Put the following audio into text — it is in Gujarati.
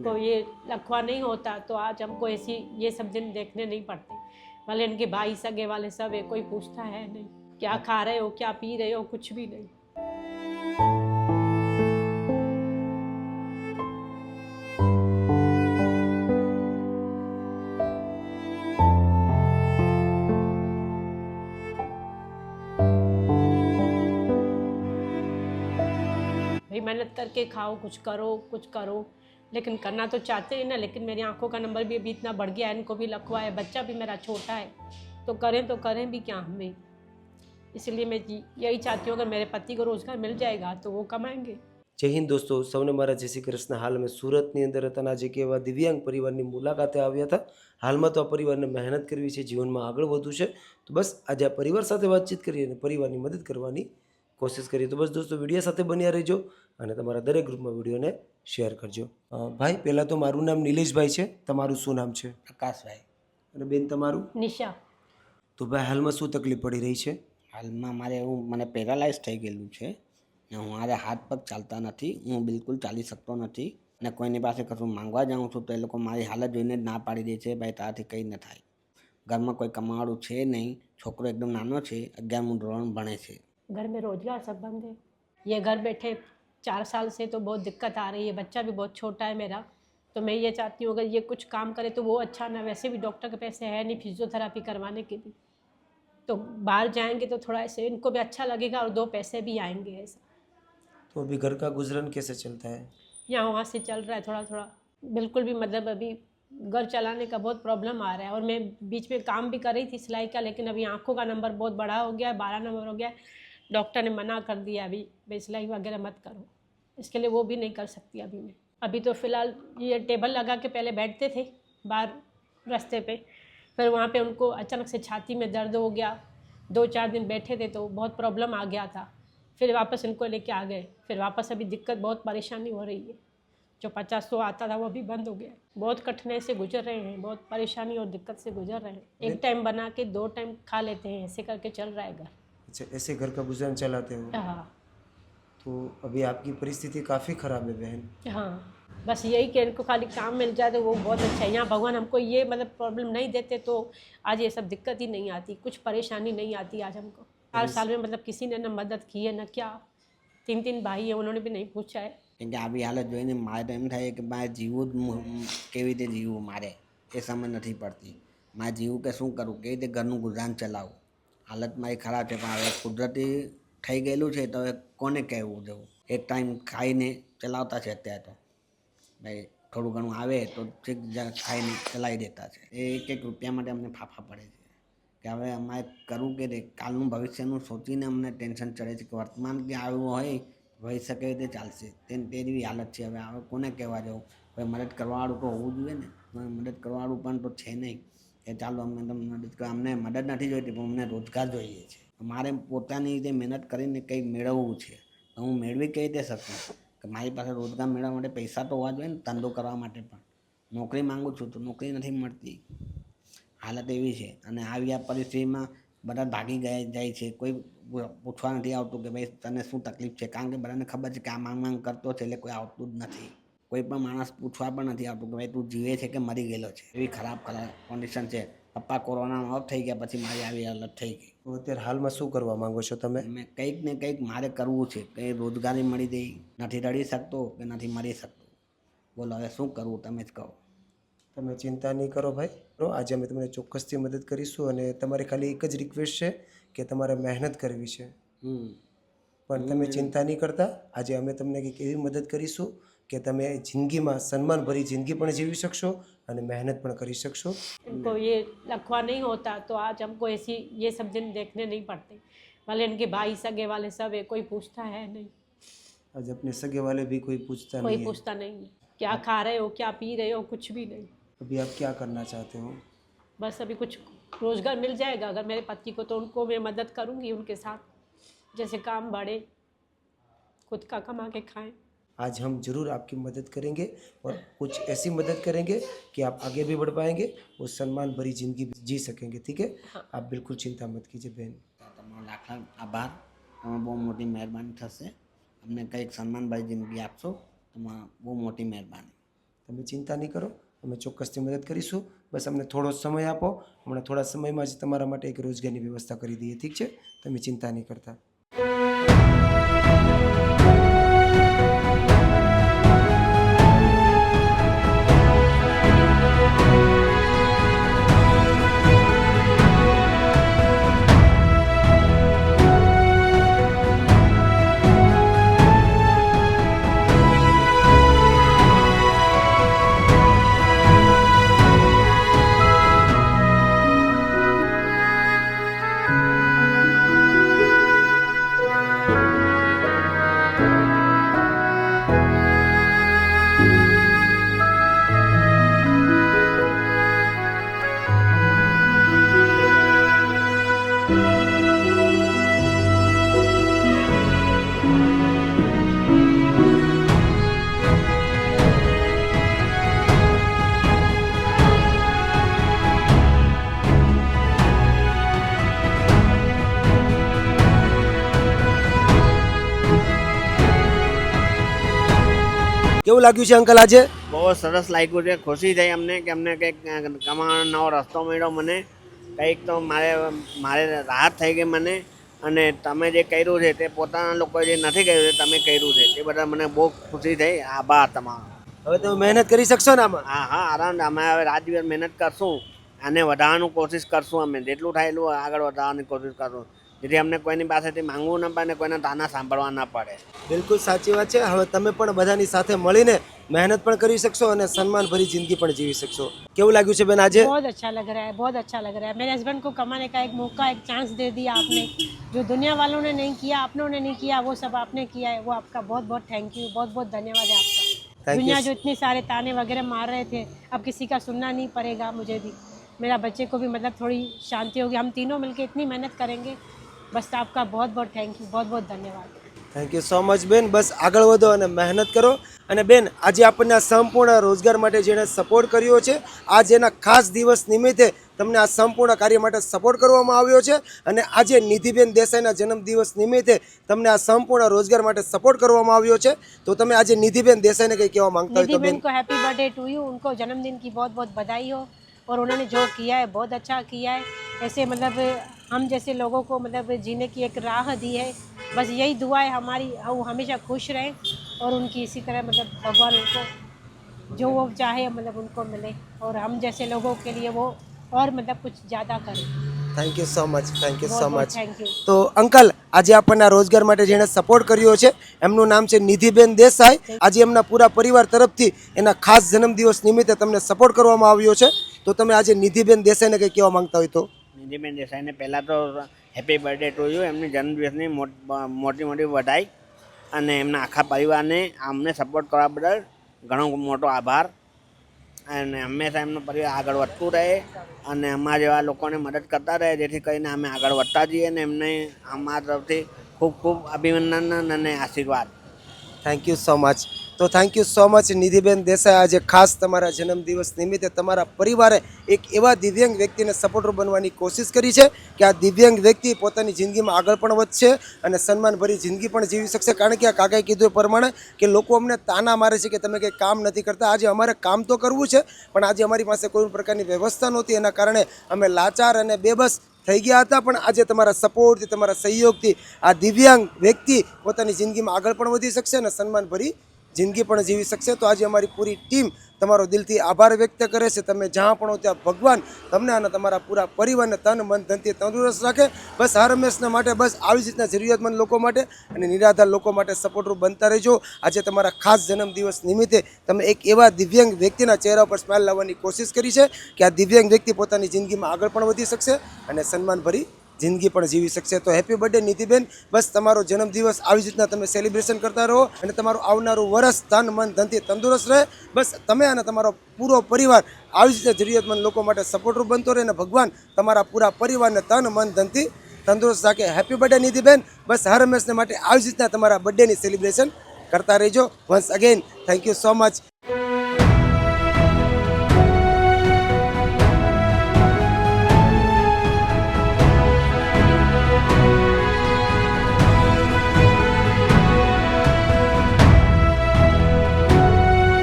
को ये लखवा नहीं होता तो आज हमको ऐसी ये सब दिन देखने नहीं पड़ते। भले इनके भाई सगे वाले सब है, कोई पूछता है नहीं क्या खा रहे हो क्या पी रहे हो, कुछ भी नहीं। भाई मेहनत करके खाओ, कुछ करो, लेकिन करना तो चाहते हैं ना। लेकिन मेरी आंखों का नंबर भी अभी इतना बढ़ गया है, इनको भी लखवा है, बच्चा भी मेरा छोटा है, तो करें भी क्या हमें। इसलिए मैं यही चाहती हूँ अगर मेरे पति को रोजगार मिल जाएगा तो वो कमाएंगे। જય હિન્દ દોસ્તો, સૌને મારા જય શ્રી કૃષ્ણ। હાલ અમે સુરતની અંદર હતા અને આજે કેવા દિવ્યાંગ પરિવારની મુલાકાતે આવ્યા હતા। હાલમાં તો આ પરિવારને મહેનત કરવી છે, જીવનમાં આગળ વધવું છે, તો બસ આજે આ પરિવાર સાથે વાતચીત કરી અને પરિવારની મદદ કરવાની કોશિશ કરીએ। તો બસ દોસ્તો વિડીયો સાથે બન્યા રહેજો અને તમારા દરેક ગ્રુપમાં વિડીયોને શેર કરજો। ભાઈ પહેલાં તો મારું નામ નિલેશભાઈ છે, તમારું શું નામ છે? પ્રકાશભાઈ। અને બેન તમારું? નિશા। તો ભાઈ હાલમાં શું તકલીફ પડી રહી છે? હાલમાં મને પેરાલાઇઝ થઈ ગયેલું છે ને મારે હાથ પગ ચાલતા નથી, હું બિલકુલ ચાલી શકતો નથી ને કોઈની પાસે કશું માંગવા જાઉં છું તો એ લોકો મારી હાલત જોઈને જ ના પાડી દે છે, ભાઈ તારાથી કંઈ ન થાય। ઘરમાં કોઈ કમાવાળું છે નહીં, છોકરો એકદમ નાનો છે, 11મું ધોરણ ભણે છે। घर में रोजगार सब बंद है, ये घर बैठे 4 साल से तो बहुत दिक्कत आ रही है। बच्चा भी बहुत छोटा है मेरा, तो मैं ये चाहती हूँ अगर ये कुछ काम करे तो वो अच्छा ना। वैसे भी डॉक्टर के पैसे है नहीं फिजियोथेरापी करवाने के भी, तो बाहर जाएंगे तो थोड़ा ऐसे इनको भी अच्छा लगेगा और 2 पैसे भी आएंगे ऐसा। तो अभी घर का गुजरन कैसे चलता है? यहाँ वहाँ से चल रहा है थोड़ा थोड़ा, बिल्कुल भी मतलब अभी घर चलाने का बहुत प्रॉब्लम आ रहा है। और मैं बीच में काम भी कर रही थी सिलाई का, लेकिन अभी आंखों का नंबर बहुत बड़ा हो गया है, 12 नंबर हो गया है। डॉक्टर ने मना कर दिया अभी भाई सिलाई वगैरह मत करो, इसके लिए वो भी नहीं कर सकती अभी मैं। अभी तो फ़िलहाल ये टेबल लगा के पहले बैठते थे बाहर रास्ते पे, फिर वहाँ पे उनको अचानक से छाती में दर्द हो गया, 2-4 दिन बैठे थे तो बहुत प्रॉब्लम आ गया था, फिर वापस इनको लेके आ गए। फिर वापस अभी दिक्कत बहुत परेशानी हो रही है, जो 50-100 आता था वो भी बंद हो गया। बहुत कठिनाई से गुजर रहे हैं, बहुत परेशानी और दिक्कत से गुजर रहे हैं। एक टाइम बना के 2 टाइम खा लेते हैं, ऐसे करके चल रहा है घर। अच्छा, ऐसे घर का गुजरान चलाते हो? हाँ तो अभी आपकी परिस्थिति काफ़ी ख़राब है बहन। हाँ, बस यही कि इनको खाली काम मिल जाए तो वो बहुत अच्छा है। यहाँ भगवान हमको ये मतलब प्रॉब्लम नहीं देते तो आज ये सब दिक्कत ही नहीं आती, कुछ परेशानी नहीं आती आज हमको। 4 साल में मतलब किसी ने न मदद की है न क्या। 3 भाई है, उन्होंने भी नहीं पूछा है। કેમ કે આવી હાલત જોઈને મારે તો એમ થાય કે મારે જીવવું કેવી રીતે જીવવું, મારે એ સમજ નથી પડતી। મારે જીવવું કે શું કરવું, કેવી રીતે ઘરનું ગુજરાન ચલાવવું। હાલત મારી ખરાબ છે, પણ હવે કુદરતી થઈ ગયેલું છે તો હવે કોને કહેવું જવું। એક ટાઈમ ખાઈને ચલાવતા છે અત્યારે તો, ભાઈ થોડું ઘણું આવે તો ઠીક ખાઈને ચલાવી દેતા છે। એ એક રૂપિયા માટે અમને ફાફા પડે છે કે હવે અમારે કરવું કે કાલનું ભવિષ્યનું સોચીને અમને ટેન્શન ચડે છે કે વર્તમાન કે આવ્યું હોય ભવિષ્ય કેવી રીતે ચાલશે તેવી હાલત છે। હવે કોને કહેવા જવું, કોઈ મદદ કરવાવાળું તો હોવું જોઈએ ને, મદદ કરવાવાળું પણ તો છે નહીં કે ચાલો અમને તમને મદદ કરો। અમને મદદ નથી જોઈતી પણ અમને રોજગાર જોઈએ છે। મારે પોતાની રીતે મહેનત કરીને કંઈક મેળવવું છે, તો હું મેળવી કઈ રીતે શકું કે મારી પાસે રોજગાર મેળવવા માટે પૈસા તો હોવા જોઈએ ને, ધંધો કરવા માટે પણ। નોકરી માગું છું તો નોકરી નથી મળતી, હાલત એવી છે। અને આવી આ પરિસ્થિતિમાં બધા ભાગી જાય છે, કોઈ પૂછવા નથી આવતું કે ભાઈ તને શું તકલીફ છે, કારણ કે બધાને ખબર છે કે આ માંગ કરતો છે એટલે કોઈ આવતું જ નથી। કોઈ પણ માણસ પૂછવા પણ નથી આવતું કે ભાઈ તું જીવે છે કે મરી ગયેલો છે। એવી ખરાબ કન્ડિશન છે। પપ્પા કોરોનામાં ઓફ થઈ ગયા પછી મારી આવી હાલત થઈ ગઈ। તો અત્યારે હાલમાં શું કરવા માંગો છો તમે? મેં કંઈક ને કંઈક મારે કરવું છે, કંઈ રોજગારી મળી દે, નથી રડી શકતો કે નથી મરી શકતો, બોલો હવે શું કરવું તમે જ કહો। તમે ચિંતા નહીં કરો ભાઈ, આજે અમે તમને ચોક્કસથી મદદ કરીશું અને તમારી ખાલી એક જ રિક્વેસ્ટ છે કે તમારે મહેનત કરવી છે, પણ તમે ચિંતા નહીં કરતા। આજે અમે તમને કંઈક એવી મદદ કરીશું કે તમે જિંદગીમાં સન્માનભરી જિંદગી પણ જીવી શકશો અને મહેનત પણ કરી શકશો। इनको ये लखवा नहीं होता तो आज हमको ऐसी ये सब दिन देखने नहीं पड़ते। भले इनके भाई सगे वाले सब है, कोई पूछता है नहीं। आज अपने सगे वाले भी कोई पूछता कोई नहीं है। पूछता नहीं है क्या खा रहे हो क्या पी रहे हो, कुछ भी नहीं। अभी आप क्या करना चाहते हो? बस अभी कुछ रोज़गार मिल जाएगा अगर मेरे पति को तो उनको मैं मदद करूँगी उनके साथ, जैसे काम बढ़े, खुद का कमा के खाएं। आज हम ज़रूर आपकी मदद करेंगे और कुछ ऐसी मदद करेंगे कि आप आगे भी बढ़ पाएंगे और सम्मान भरी ज़िंदगी जी सकेंगे, ठीक है? हाँ। आप बिल्कुल चिंता मत कीजिए बहन। તમારો લાખ લાખ આભાર, તમે બહુ મોટી મહેરબાની થશે। અમને કંઈક સન્માનભાઈ જિંદગી આપશો, તમારા બહુ મોટી મહેરબાની। તમે ચિંતા નહીં કરો, અમે ચોક્કસથી મદદ કરીશું. બસ અમને થોડો સમય આપો, હમણાં થોડા સમયમાં જ તમારા માટે એક રોજગારની વ્યવસ્થા કરી દઈએ. ઠીક છે? તમે ચિંતા નહીં કરતા. કેવું લાગ્યું છે અંકલ આજે? બહુ સરસ લાગ્યું છે, ખુશી થઈ અમને કે અમને કંઈક કમાવાનો નવો રસ્તો મળ્યો. મને કંઈક તો મારે રાહત થઈ ગઈ મને. અને તમે જે કર્યું છે તે પોતાના લોકોએ જે નથી કર્યું છે તમે કર્યું છે તે બધા મને બહુ ખુશી થઈ. આભાર તમારો. હવે તમે મહેનત કરી શકશો ને આમાં? હા, આરામ. અમે હવે રાત દિવસ મહેનત કરશું, આને વધારવાનું કોશિશ કરશું. અમે જેટલું થાય એટલું આગળ વધારવાની કોશિશ કરશું, જેથી અમને કોઈની પાસેથી માંગવું ન પડે ને કોઈના તાના સાંભળવા ન પડે. બિલકુલ સાચી વાત છે. હવે તમે પણ બધાની સાથે મળીને મહેનત પણ કરી શકશો અને સન્માન ભરી જિંદગી પણ જીવી શકશો. કેવું લાગ્યું છે બેન આજે? बहुत अच्छा लग रहा है, बहुत अच्छा लग रहा है. मेरे हस्बैंड को कमाने का एक मौका, एक चांस दे दिया आपने. जो दुनिया वालों ने नहीं किया, आपनों ने नहीं किया, वो सब आपने किया है. वो आपका बहुत बहुत थैंक यू, बहुत बहुत धन्यवाद है आपका. Thank दुनिया you. जो इतने सारे ताने वगैरह मार रहे थे, अब किसी का सुनना नहीं पड़ेगा. मुझे भी, मेरा बच्चे को भी मतलब थोड़ी शांति होगी. हम तीनों मिलकर इतनी मेहनत करेंगे. बस आपका बहुत बहुत थैंक यू, बहुत बहुत धन्यवाद. થેન્ક યુ સો મચ બેન. બસ આગળ વધો અને મહેનત કરો. અને બેન આજે આપણને આ સંપૂર્ણ રોજગાર માટે જેણે સપોર્ટ કર્યો છે, આજે એના ખાસ દિવસ નિમિત્તે તમને આ સંપૂર્ણ કાર્ય માટે સપોર્ટ કરવામાં આવ્યો છે. અને આજે નિધિબેન દેસાઈના જન્મદિવસ નિમિત્તે તમને આ સંપૂર્ણ રોજગાર માટે સપોર્ટ કરવામાં આવ્યો છે. તો તમે આજે નિધિબેન દેસાઈને કંઈ કહેવા માંગતા હોય निधि તો બેન? बहन को हैप्पी बर्थडे टू यू. उनको जन्मदिन की बहुत बहुत बधाई हो. और उन्होंने जो किया है बहुत अच्छा किया है. ऐसे मतलब हम जैसे लोगों को मतलब जीने की एक राह दी है. बस यही दुआ है हमारी, वो हमेशा खुश रहें और उनकी इसी तरह मतलब भगवान उनको जो वो चाहे मतलब उनको मिले. और हम जैसे लोगों के लिए वो और मतलब कुछ ज़्यादा करें. Thank you so much, thank you so बहुत बहुत મચ. Thank you. તો અંકલ આજે આપણને આ રોજગાર માટે જેણે સપોર્ટ કર્યો છે એમનું નામ છે નિધિબેન દેસાઈ. આજે એમના પૂરા પરિવાર તરફથી એના ખાસ જન્મદિવસ નિમિત્તે તમને સપોર્ટ કરવામાં આવ્યો છે. તો તમે આજે નિધિબેન દેસાઈને કંઈ કહેવા માંગતા હોય તો? નિધિબેન દેસાઈને પહેલાં તો હેપી બર્થડે ટુ યુ. એમની જન્મદિવસની મોટી મોટી વધાઈ. અને એમના આખા પરિવારને અમને સપોર્ટ કરવા બદલ ઘણો મોટો આભાર. અને હંમેશા એમનો પરિવાર આગળ વધતું રહે અને અમારા જેવા લોકોને મદદ કરતા રહે, જેથી કરીને અમે આગળ વધતા જઈએ. અને એમને અમારા તરફથી ખૂબ ખૂબ અભિનંદન અને આશીર્વાદ. Thank you so much. તો thank you so much નિધિબેન Desai. આજે ખાસ તમારા જન્મદિવસ નિમિત્તે તમારા પરિવારે એક એવા દિવ્યાંગ વ્યક્તિને સપોર્ટર બનવાની કોશિશ કરી છે કે આ દિવ્યાંગ વ્યક્તિ પોતાની જિંદગીમાં આગળ પણ વધશે અને સન્માનભરી જિંદગી પણ જીવી શકશે. કારણ કે આ કાકાએ કીધું એ પ્રમાણે કે લોકો અમને તાના મારે છે કે તમે કંઈ કામ નથી કરતા. આજે અમારે કામ તો કરવું છે, પણ આજે અમારી પાસે કોઈ પ્રકારની વ્યવસ્થા નહોતી. એના કારણે અમે લાચાર અને બેબસ થઈ ગયા હતા. પણ આજે તમારા સપોર્ટથી, તમારા સહયોગથી આ દિવ્યાંગ વ્યક્તિ પોતાની જિંદગીમાં આગળ પણ વધી શકશે અને સન્માનભરી જિંદગી પણ જીવી શકશે. તો આજે અમારી પૂરી ટીમ તમારો દિલથી આભાર વ્યક્ત કરે છે. તમે જ્યાં પણ હો ત્યાં ભગવાન તમને અને તમારા પૂરા પરિવારને તન મન ધનથી તંદુરસ્ત રાખે. બસ હર હંમેશના માટે બસ આવી જ રીતના જરૂરિયાતમંદ લોકો માટે અને નિરાધાર લોકો માટે સપોર્ટરૂપ બનતા રહેજો. આજે તમારા ખાસ જન્મદિવસ નિમિત્તે તમે એક એવા દિવ્યાંગ વ્યક્તિના ચહેરા પર સ્માઇલ લાવવાની કોશિશ કરી છે કે આ દિવ્યાંગ વ્યક્તિ પોતાની જિંદગીમાં આગળ પણ વધી શકશે અને સન્માનભરી જિંદગી પણ જીવી શકશે. તો હેપી બર્થડે નિધિબેન. બસ તમારો જન્મદિવસ આવી જ રીતના તમે સેલિબ્રેશન કરતા રહો અને તમારું આવનારું વર્ષ તન મન ધનથી તંદુરસ્ત રહે. બસ તમે અને તમારો પૂરો પરિવાર આવી જ રીતે જરૂરિયાતમંદ લોકો માટે સપોર્ટરૂપ બનતો રહે અને ભગવાન તમારા પૂરા પરિવારને તન મન ધનથી તંદુરસ્ત રાખે. Happy birthday નિધિબેન. બસ હર હંમેશને માટે આવી જ રીતના તમારા બર્થડેની સેલિબ્રેશન કરતા રહેજો. Once again thank you so much.